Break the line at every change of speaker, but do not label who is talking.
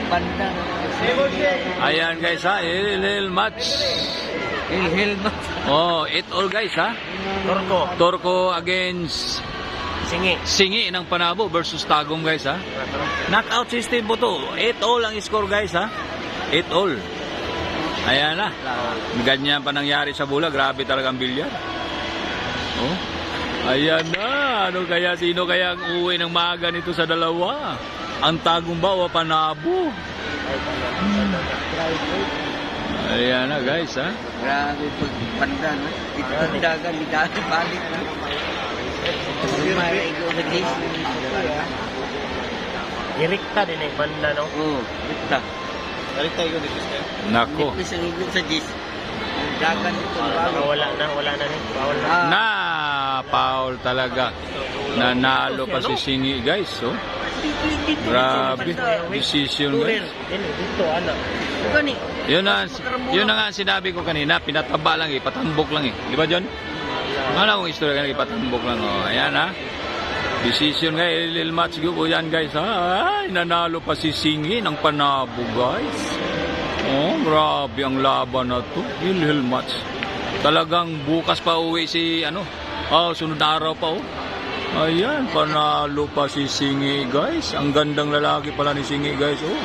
Banda.
Ayan guys ha, Hill match.
Helmet.
Oh, 8-all guys ha.
Torko.
Torko against
Singi.
Singi ng Panabo versus Tagum guys ha. Knockout system po to. 8-all ang score guys ha. 8-all. Ayan na. Ganyan pa nangyari sa bola. Grabe talaga ang bilyar. Oh. Ayan na. Ano kaya, sino kaya ang uwi ng maaga nito sa dalawa? Ang Tagum ba o Panabo? Ayan na guys ha.
Grabe pag banda, no? Ito ang dagan, ligahan, balik, no? Marigo na dis.
Direkta din eh, banda, no?
Oo, ito.
Direkta yung dito.
Nako.
Ito isang igong sa dis. Dagan ito,
Wala na rin. Bawal na.
Na foul talaga. Nanalo pa si Singi guys. Oh. Grabe. Decision guys.
Dito, ano?
Gani.
Yun na nga sinabi ko kanina, pinataba lang eh, patambok lang eh. Di ba John? Ano kong istorya kanina, patambok lang oh. Ayan ha. Decision guys, little match go po yan guys ha. Ay, nanalo pa si Singi ng Panabo guys. Oh, grabe ang laban na to. Hill match. Talagang bukas pa uwi si sunod na araw pa oh. Ayan, panalo pa si Singi guys. Ang gandang lalaki pala ni Singi guys. Oh.